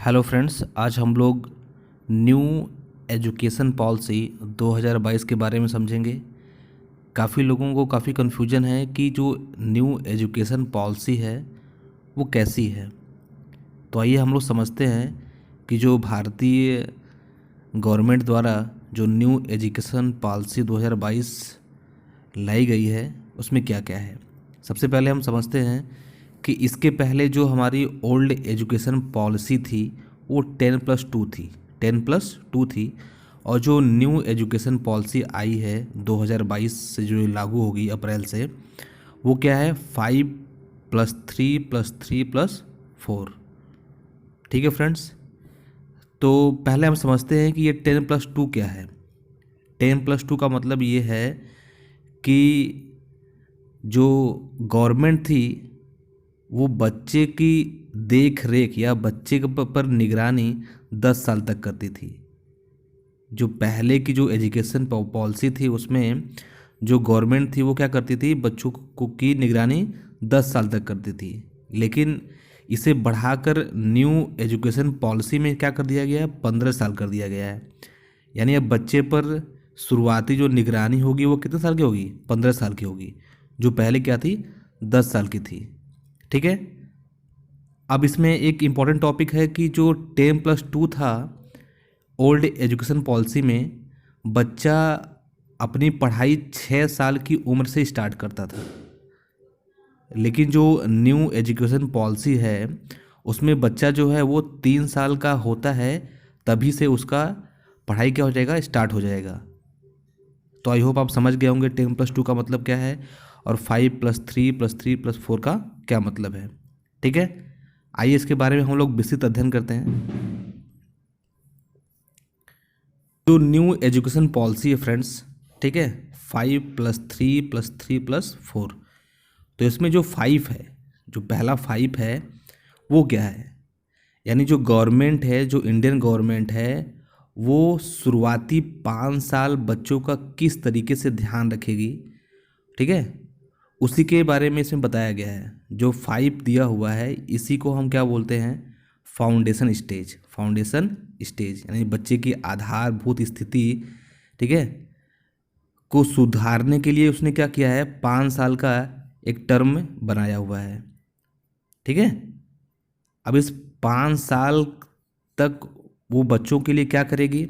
Hello friends, आज हम लोग न्यू एजुकेशन पॉलिसी 2022 के बारे में समझेंगे। काफ़ी लोगों को काफ़ी कन्फ्यूजन है कि जो न्यू एजुकेशन पॉलिसी है वो कैसी है। तो आइए हम लोग समझते हैं कि जो भारतीय गवर्नमेंट द्वारा जो न्यू एजुकेशन पॉलिसी 2022 लाई गई है उसमें क्या क्या है। सबसे पहले हम समझते हैं कि इसके पहले जो हमारी ओल्ड एजुकेशन पॉलिसी थी वो 10+2 थी, 10+2 थी। और जो न्यू एजुकेशन पॉलिसी आई है 2022 से जो लागू होगी अप्रैल से, वो क्या है 5+3+3+4। ठीक है फ्रेंड्स, तो पहले हम समझते हैं कि ये 10+2 क्या है। 10+2 का मतलब ये है कि जो गवर्नमेंट थी वो बच्चे की देख रेख या बच्चे के पर निगरानी 10 साल तक करती थी। जो पहले की जो एजुकेशन पॉलिसी थी उसमें जो गवर्नमेंट थी वो क्या करती थी, बच्चों को की निगरानी 10 साल तक करती थी। लेकिन इसे बढ़ाकर न्यू एजुकेशन पॉलिसी में क्या कर दिया गया है, 15 साल कर दिया गया है। यानी अब बच्चे पर शुरुआती जो निगरानी होगी वो कितने साल की होगी, 15 साल की होगी, जो पहले क्या थी 10 साल की थी। ठीक है। अब इसमें एक इम्पॉर्टेंट टॉपिक है कि जो 10+2 था ओल्ड एजुकेशन पॉलिसी में, बच्चा अपनी पढ़ाई 6 साल की उम्र से स्टार्ट करता था। लेकिन जो न्यू एजुकेशन पॉलिसी है उसमें बच्चा जो है वो 3 साल का होता है, तभी से उसका पढ़ाई क्या हो जाएगा, स्टार्ट हो जाएगा। तो आई होप आप समझ गए होंगे 10+2 का मतलब क्या है और 5+3+3+4 का क्या मतलब है। ठीक है, आइए इसके बारे में हम लोग विस्तृत अध्ययन करते हैं। जो न्यू एजुकेशन पॉलिसी है फ्रेंड्स, ठीक है, 5+3+3+4। तो इसमें जो 5 है, जो पहला 5 है वो क्या है, यानी जो गवर्नमेंट है, जो इंडियन गवर्नमेंट है, वो शुरुआती 5 साल बच्चों का किस तरीके से ध्यान रखेगी, ठीक है, उसी के बारे में इसमें बताया गया है। जो 5 दिया हुआ है इसी को हम क्या बोलते हैं, फाउंडेशन स्टेज। फाउंडेशन स्टेज यानी बच्चे की आधारभूत स्थिति, ठीक है, को सुधारने के लिए उसने क्या किया है, 5 साल का एक टर्म बनाया हुआ है। ठीक है। अब इस 5 साल तक वो बच्चों के लिए क्या करेगी,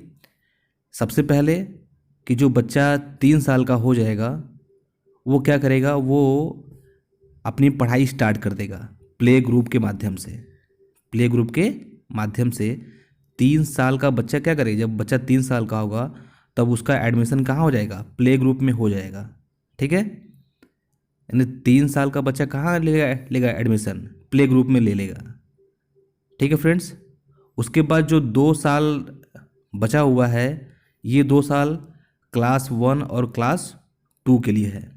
सबसे पहले कि जो बच्चा 3 साल का हो जाएगा वो क्या करेगा, वो अपनी पढ़ाई स्टार्ट कर देगा प्ले ग्रुप के माध्यम से। प्ले ग्रुप के माध्यम से 3 साल का बच्चा क्या करेगा, जब बच्चा 3 साल का होगा तब उसका एडमिशन कहाँ हो जाएगा, प्ले ग्रुप में हो जाएगा। ठीक है, यानी 3 साल का बच्चा कहाँ लेगा लेगा एडमिशन, प्ले ग्रुप में ले लेगा। ठीक है फ्रेंड्स, उसके बाद जो 2 साल बचा हुआ है, ये 2 साल क्लास 1 और क्लास 2 के लिए है।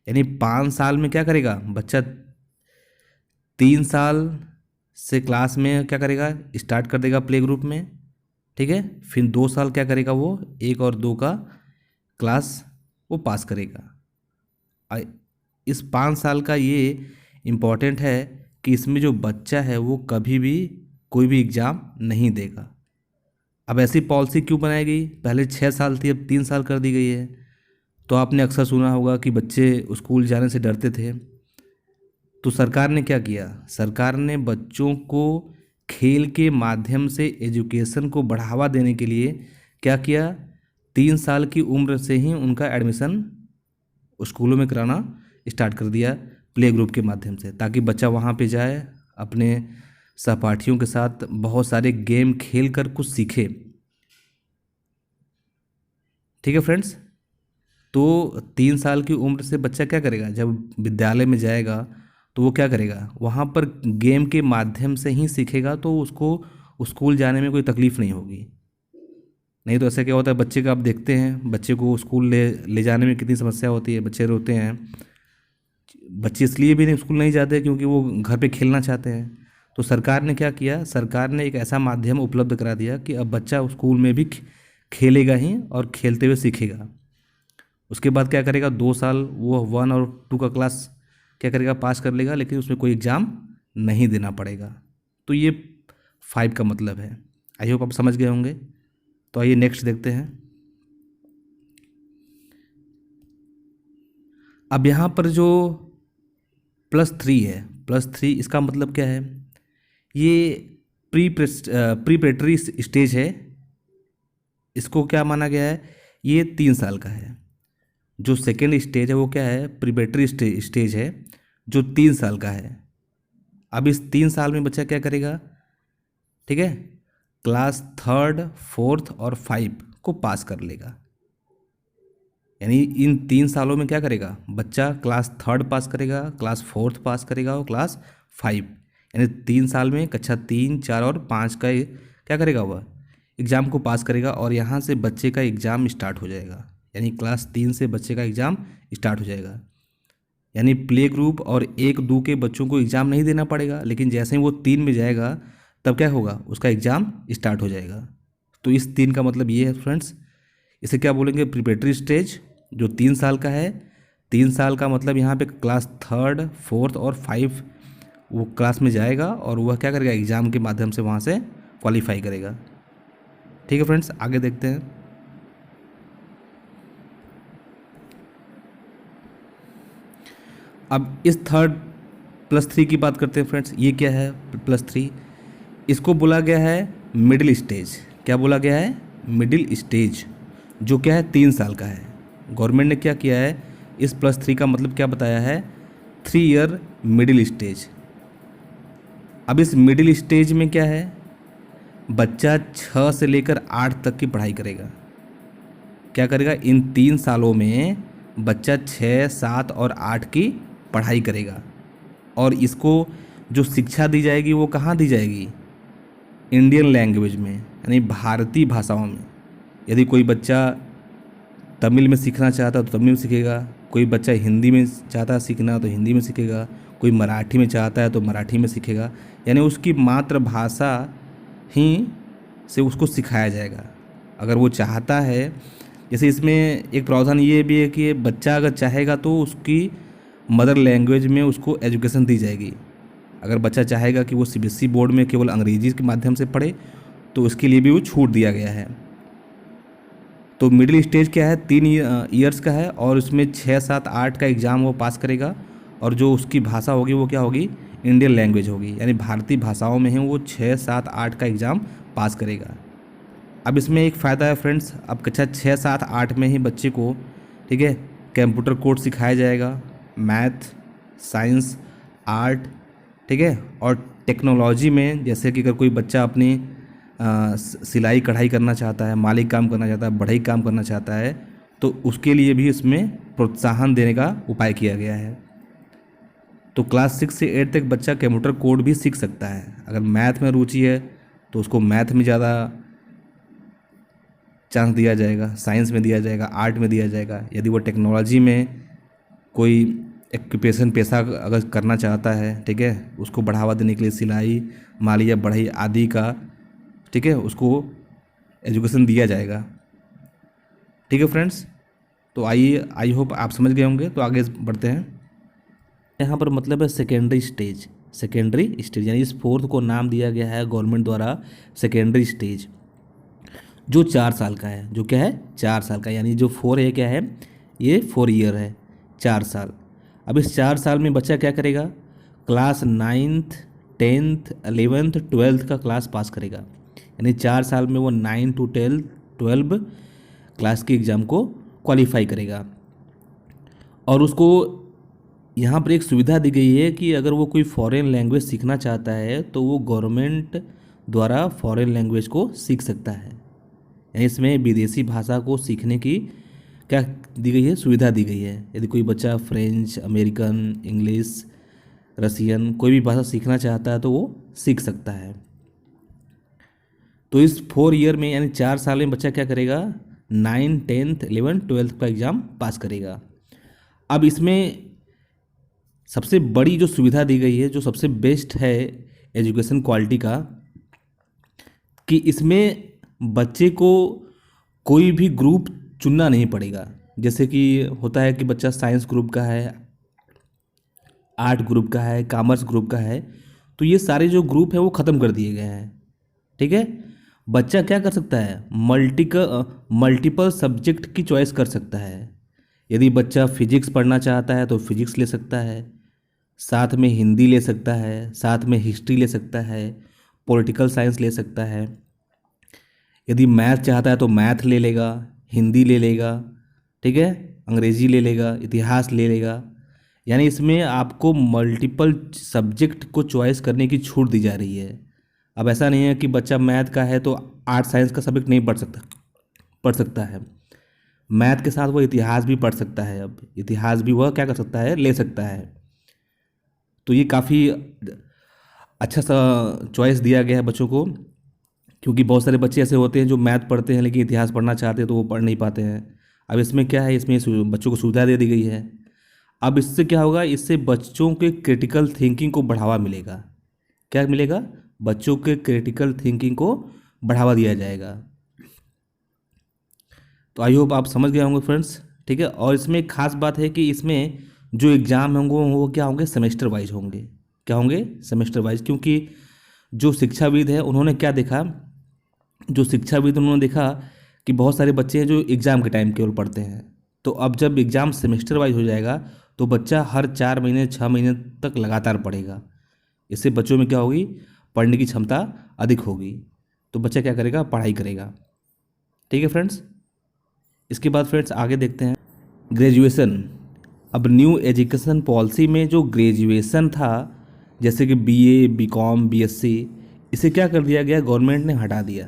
यानी 5 साल में क्या करेगा बच्चा, 3 साल से क्लास में क्या करेगा, स्टार्ट कर देगा प्ले ग्रुप में। ठीक है, फिर 2 साल क्या करेगा, वो 1 और 2 का क्लास वो पास करेगा। इस 5 साल का ये इम्पॉर्टेंट है कि इसमें जो बच्चा है वो कभी भी कोई भी एग्ज़ाम नहीं देगा। अब ऐसी पॉलिसी क्यों बनाई गई, पहले 6 साल थी अब 3 साल कर दी गई है। तो आपने अक्सर सुना होगा कि बच्चे स्कूल जाने से डरते थे। तो सरकार ने क्या किया, सरकार ने बच्चों को खेल के माध्यम से एजुकेशन को बढ़ावा देने के लिए क्या किया, 3 साल की उम्र से ही उनका एडमिशन स्कूलों में कराना स्टार्ट कर दिया प्ले ग्रुप के माध्यम से, ताकि बच्चा वहाँ पे जाए, अपने सहपाठियों के साथ बहुत सारे गेम खेल कर कुछ सीखे। ठीक है फ्रेंड्स, तो 3 साल की उम्र से बच्चा क्या करेगा, जब विद्यालय में जाएगा तो वो क्या करेगा, वहाँ पर गेम के माध्यम से ही सीखेगा, तो उसको स्कूल जाने में कोई तकलीफ़ नहीं होगी। नहीं तो ऐसा क्या होता है, बच्चे का आप देखते हैं, बच्चे को स्कूल ले ले जाने में कितनी समस्या होती है, बच्चे रोते हैं। बच्चे इसलिए भी नहीं स्कूल नहीं जाते क्योंकि वो घर पे खेलना चाहते हैं। तो सरकार ने क्या किया, सरकार ने एक ऐसा माध्यम उपलब्ध करा दिया कि अब बच्चा स्कूल में भी खेलेगा ही और खेलते हुए सीखेगा। उसके बाद क्या करेगा, 2 साल वो 1 और 2 का क्लास क्या करेगा, पास कर लेगा, लेकिन उसमें कोई एग्ज़ाम नहीं देना पड़ेगा। तो ये 5 का मतलब है। आई होप आप समझ गए होंगे। तो आइए नेक्स्ट देखते हैं। अब यहाँ पर जो +3 है, +3 इसका मतलब क्या है? ये प्रीपेरेटरी स्टेज है। इसको क्या माना गया है? ये 3 साल का है। जो सेकेंड स्टेज है वो क्या है? प्रीपेरेटरी स्टेज है, जो 3 साल का है। अब इस 3 साल में बच्चा क्या करेगा? ठीक है, क्लास 3, 4 और 5 को पास कर लेगा। यानी इन 3 सालों में क्या करेगा? बच्चा क्लास 3 पास करेगा, क्लास 4 पास करेगा और क्लास 5। यानी 3 साल में कक्षा 3, 4 और 5 का क्या करेगा? वह एग्ज़ाम को पास करेगा और यहाँ से बच्चे का एग्ज़ाम स्टार्ट हो जाएगा। यानी क्लास 3 से बच्चे का एग्ज़ाम स्टार्ट हो जाएगा। यानी प्ले ग्रुप और 1, 2 के बच्चों को एग्ज़ाम नहीं देना पड़ेगा, लेकिन जैसे ही वो 3 में जाएगा तब क्या होगा? उसका एग्ज़ाम स्टार्ट हो जाएगा। तो इस 3 का मतलब ये है फ्रेंड्स। इसे क्या बोलेंगे? प्रिपरेटरी स्टेज, जो 3 साल का है। 3 साल का मतलब यहाँ पे क्लास 3, 4 और 5 वो क्लास में जाएगा और वह क्या करेगा? एग्ज़ाम के माध्यम से वहाँ से क्वालिफाई करेगा। ठीक है फ्रेंड्स, आगे देखते हैं। अब इस +3 की बात करते हैं फ्रेंड्स। ये क्या है +3? इसको बोला गया है मिडिल स्टेज। क्या बोला गया है? मिडिल स्टेज, जो क्या है 3 साल का है। गवर्नमेंट ने क्या किया है? इस +3 का मतलब क्या बताया है? 3 ईयर मिडिल स्टेज। अब इस मिडिल स्टेज में क्या है? बच्चा 6 से लेकर 8 तक की पढ़ाई करेगा। क्या करेगा? इन 3 सालों में बच्चा 6, 7 और 8 की पढ़ाई करेगा। और इसको जो शिक्षा दी जाएगी वो कहाँ दी जाएगी? इंडियन लैंग्वेज में, यानी भारतीय भाषाओं में। यदि कोई बच्चा तमिल में सीखना चाहता है तो तमिल में सीखेगा, कोई बच्चा हिंदी में चाहता है सीखना तो हिंदी में सीखेगा, कोई मराठी में चाहता है तो मराठी में सीखेगा। यानी उसकी मातृभाषा ही से उसको सिखाया जाएगा अगर वो चाहता है। जैसे इसमें एक प्रावधान ये भी है कि बच्चा अगर चाहेगा तो उसकी मदर लैंग्वेज में उसको एजुकेशन दी जाएगी। अगर बच्चा चाहेगा कि वो CBSE बोर्ड में केवल अंग्रेजी के माध्यम से पढ़े तो उसके लिए भी वो छूट दिया गया है। तो मिडिल स्टेज क्या है? 3 ईयर्स का है और उसमें 6, 7, 8 का एग्ज़ाम वो पास करेगा और जो उसकी भाषा होगी वो क्या होगी? इंडियन लैंग्वेज होगी। यानी भारतीय भाषाओं में ही वो 6, 7, 8 का एग्ज़ाम पास करेगा। अब इसमें एक फ़ायदा है फ्रेंड्स। अब कक्षा 6, 7, 8 में ही बच्चे को, ठीक है, कंप्यूटर कोड सिखाया जाएगा, मैथ, साइंस, आर्ट, ठीक है। और टेक्नोलॉजी में जैसे कि अगर कोई बच्चा अपनी सिलाई कढ़ाई करना चाहता है, माली काम करना चाहता है, बढ़ई काम करना चाहता है, तो उसके लिए भी इसमें प्रोत्साहन देने का उपाय किया गया है। तो क्लास 6 से 8 तक बच्चा कंप्यूटर कोड भी सीख सकता है। अगर मैथ में रुचि है तो उसको मैथ में ज़्यादा चांस दिया जाएगा, साइंस में दिया जाएगा, आर्ट में दिया जाएगा। यदि वो टेक्नोलॉजी में कोई एक्यूपेशन पेशा अगर करना चाहता है, ठीक है, उसको बढ़ावा देने के लिए सिलाई, माली या बढ़ई आदि का, ठीक है, उसको एजुकेशन दिया जाएगा। ठीक है फ्रेंड्स, तो आइए, आई होप आप समझ गए होंगे। तो आगे बढ़ते हैं। यहाँ पर मतलब है सेकेंडरी स्टेज। सेकेंडरी स्टेज यानी इस 4th को नाम दिया गया है गवर्नमेंट द्वारा सेकेंडरी स्टेज, जो 4 साल का है। जो क्या है? 4 साल का। यानी जो 4 है क्या है? ये 4 ईयर है, 4 साल। अब इस 4 साल में बच्चा क्या करेगा? Class 9th, 10th, 11th, 12th का क्लास पास करेगा। यानी 4 साल में वो 9 to 12 क्लास के एग्ज़ाम को क्वालिफाई करेगा। और उसको यहाँ पर एक सुविधा दी गई है कि अगर वो कोई फॉरेन लैंग्वेज सीखना चाहता है तो वो गवर्नमेंट द्वारा फॉरेन लैंग्वेज को सीख सकता है। यानी इसमें विदेशी भाषा को सीखने की क्या दी गई है? सुविधा दी गई है। यदि कोई बच्चा फ्रेंच, अमेरिकन, इंग्लिश, रसियन कोई भी भाषा सीखना चाहता है तो वो सीख सकता है। तो इस 4 ईयर में यानी 4 साल में बच्चा क्या करेगा? 9, 10th, 11th, 12th का एग्ज़ाम पास करेगा। अब इसमें सबसे बड़ी जो सुविधा दी गई है, जो सबसे बेस्ट है एजुकेशन क्वालिटी का, कि इसमें बच्चे को कोई भी ग्रुप चुनना नहीं पड़ेगा। जैसे कि होता है कि बच्चा साइंस ग्रुप का है, आर्ट ग्रुप का है, कॉमर्स ग्रुप का है, तो ये सारे जो ग्रुप है वो ख़त्म कर दिए गए हैं। ठीक है। बच्चा क्या कर सकता है, मल्टीपल सब्जेक्ट की चॉइस कर सकता है। यदि बच्चा फिजिक्स पढ़ना चाहता है तो फिजिक्स ले सकता है, साथ में हिंदी ले सकता है, साथ में हिस्ट्री ले सकता है, पॉलिटिकल साइंस ले सकता है। यदि मैथ चाहता है तो मैथ ले लेगा, हिंदी ले लेगा, ठीक है, अंग्रेजी ले लेगा, इतिहास ले लेगा। यानी इसमें आपको मल्टीपल सब्जेक्ट को चॉइस करने की छूट दी जा रही है। अब ऐसा नहीं है कि बच्चा मैथ का है तो आर्ट साइंस का सब्जेक्ट नहीं पढ़ सकता है। मैथ के साथ वो इतिहास भी पढ़ सकता है, अब इतिहास भी वह क्या कर सकता है, ले सकता है। तो ये काफ़ी अच्छा सा चॉइस दिया गया है बच्चों को, क्योंकि बहुत सारे बच्चे ऐसे होते हैं जो मैथ पढ़ते हैं लेकिन इतिहास पढ़ना चाहते हैं तो वो पढ़ नहीं पाते हैं। अब इसमें क्या है, इसमें बच्चों को सुविधा दे दी गई है। अब इससे क्या होगा, इससे बच्चों के क्रिटिकल थिंकिंग को बढ़ावा मिलेगा। क्या मिलेगा, बच्चों के क्रिटिकल थिंकिंग को बढ़ावा दिया जाएगा। तो आई होप आप समझ गए होंगे फ्रेंड्स, ठीक है। और इसमें एक खास बात है कि इसमें जो एग्ज़ाम होंगे वो क्या होंगे, सेमेस्टर वाइज होंगे। क्या होंगे, सेमेस्टर वाइज। क्योंकि जो शिक्षाविद है उन्होंने क्या देखा, उन्होंने देखा कि बहुत सारे बच्चे हैं जो एग्ज़ाम के टाइम केवल पढ़ते हैं। तो अब जब एग्ज़ाम सेमेस्टर वाइज हो जाएगा तो बच्चा हर 4 महीने 6 महीने तक लगातार पढ़ेगा। इससे बच्चों में क्या होगी, पढ़ने की क्षमता अधिक होगी। तो बच्चा क्या करेगा, पढ़ाई करेगा। ठीक है फ्रेंड्स। इसके बाद फ्रेंड्स आगे देखते हैं ग्रेजुएशन। अब न्यू एजुकेशन पॉलिसी में जो ग्रेजुएशन था, जैसे कि बीए, बीकॉम, बीएससी, इसे क्या कर दिया गया, गवर्नमेंट ने हटा दिया।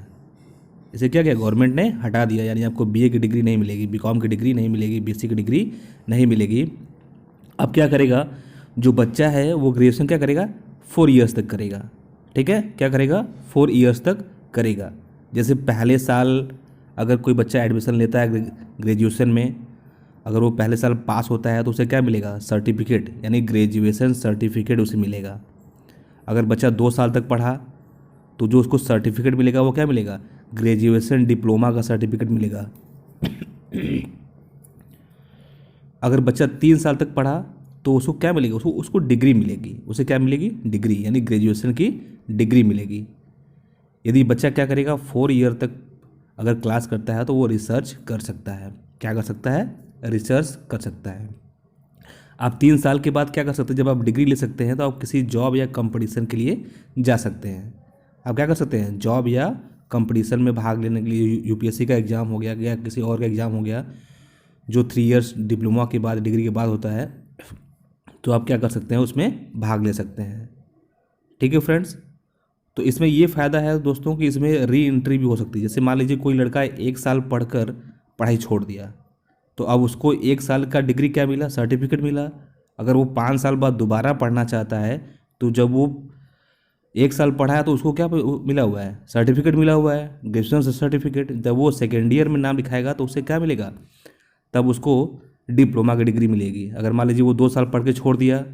इसे क्या किया, गवर्नमेंट ने हटा दिया। यानी आपको बीए की डिग्री नहीं मिलेगी, बीकॉम की डिग्री नहीं मिलेगी, बीएससी की डिग्री नहीं मिलेगी। अब क्या करेगा, जो बच्चा है वो ग्रेजुएशन क्या करेगा, 4 ईयर्स तक करेगा। ठीक है, क्या करेगा, 4 ईयर्स तक करेगा। जैसे पहले साल अगर कोई बच्चा एडमिशन लेता है ग्रेजुएशन में, अगर वो पहले साल पास होता है तो उसे क्या मिलेगा, सर्टिफिकेट, यानी ग्रेजुएशन सर्टिफिकेट उसे मिलेगा। अगर बच्चा 2 साल तक पढ़ा तो जो उसको सर्टिफिकेट मिलेगा वो क्या मिलेगा, ग्रेजुएशन डिप्लोमा का सर्टिफिकेट मिलेगा। अगर बच्चा 3 साल तक पढ़ा तो उसको क्या मिलेगा, उसको डिग्री मिलेगी। उसे क्या मिलेगी, डिग्री, यानी ग्रेजुएशन की डिग्री मिलेगी। यदि बच्चा क्या करेगा, 4 ईयर तक अगर क्लास करता है तो वो रिसर्च कर सकता है। क्या कर सकता है, रिसर्च कर सकता है। आप 3 साल के बाद क्या कर सकते हैं, जब आप डिग्री ले सकते हैं तो आप किसी जॉब या कंपटीशन के लिए जा सकते हैं। आप क्या कर सकते हैं, जॉब या कंपटीशन में भाग लेने के लिए, यूपीएससी का एग्ज़ाम हो गया या किसी और का एग्ज़ाम हो गया जो 3 ईयर्स डिप्लोमा के बाद, डिग्री के बाद होता है, तो आप क्या कर सकते हैं, उसमें भाग ले सकते हैं। ठीक है फ्रेंड्स। तो इसमें ये फ़ायदा है दोस्तों कि इसमें री एंट्री भी हो सकती है। जैसे मान लीजिए कोई लड़का 1 साल पढ़कर पढ़ाई छोड़ दिया, तो अब उसको 1 साल का डिग्री क्या मिला, सर्टिफिकेट मिला। अगर वो 5 साल बाद दोबारा पढ़ना चाहता है तो जब वो 1 साल पढ़ा है तो उसको क्या मिला हुआ है, सर्टिफिकेट मिला हुआ है, ग्रेजुएशन सर्टिफिकेट। जब वो सेकेंड ईयर में नाम लिखाएगा तो उसे क्या मिलेगा, तब उसको डिप्लोमा की डिग्री मिलेगी। अगर मान लीजिए वो 2 साल पढ़ के छोड़ दिया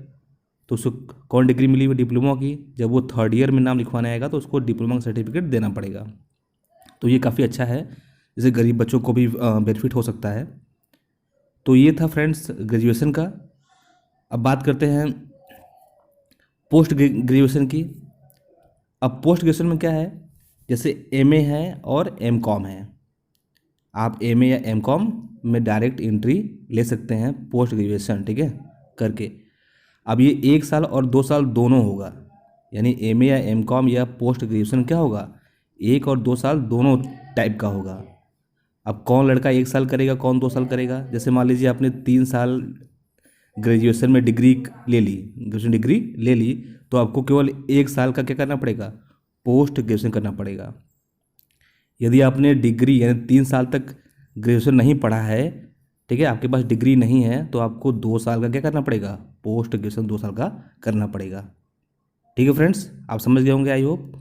तो उसको कौन डिग्री मिली हुई, डिप्लोमा की। जब वो 3rd ईयर में नाम लिखवाने आएगा तो उसको डिप्लोमा का सर्टिफिकेट देना पड़ेगा। तो ये काफ़ी अच्छा है, जैसे गरीब बच्चों को भी बेनिफिट हो सकता है। तो ये था फ्रेंड्स ग्रेजुएशन का। अब बात करते हैं पोस्ट ग्रेजुएशन की। अब पोस्ट ग्रेजुएशन में क्या है, जैसे एमए है और एमकॉम है। आप एमए या एमकॉम में डायरेक्ट एंट्री ले सकते हैं पोस्ट ग्रेजुएशन, ठीक है, करके। अब ये 1 साल और 2 साल दोनों होगा, यानी एमए या एमकॉम या पोस्ट ग्रेजुएशन क्या होगा, 1 और 2 साल दोनों टाइप का होगा। अब कौन लड़का 1 साल करेगा, कौन 2 साल करेगा। जैसे मान लीजिए आपने 3 साल ग्रेजुएशन में डिग्री ले ली, ग्रेजुएशन डिग्री ले ली, तो आपको केवल 1 साल का क्या करना पड़ेगा, पोस्ट ग्रेजुएशन करना पड़ेगा। यदि आपने डिग्री यानी 3 साल तक ग्रेजुएशन नहीं पढ़ा है, ठीक है, आपके पास डिग्री नहीं है, तो आपको 2 साल का क्या करना पड़ेगा, पोस्ट ग्रेजुएशन 2 साल का करना पड़ेगा। ठीक है फ्रेंड्स, आप समझ गए होंगे आई होप।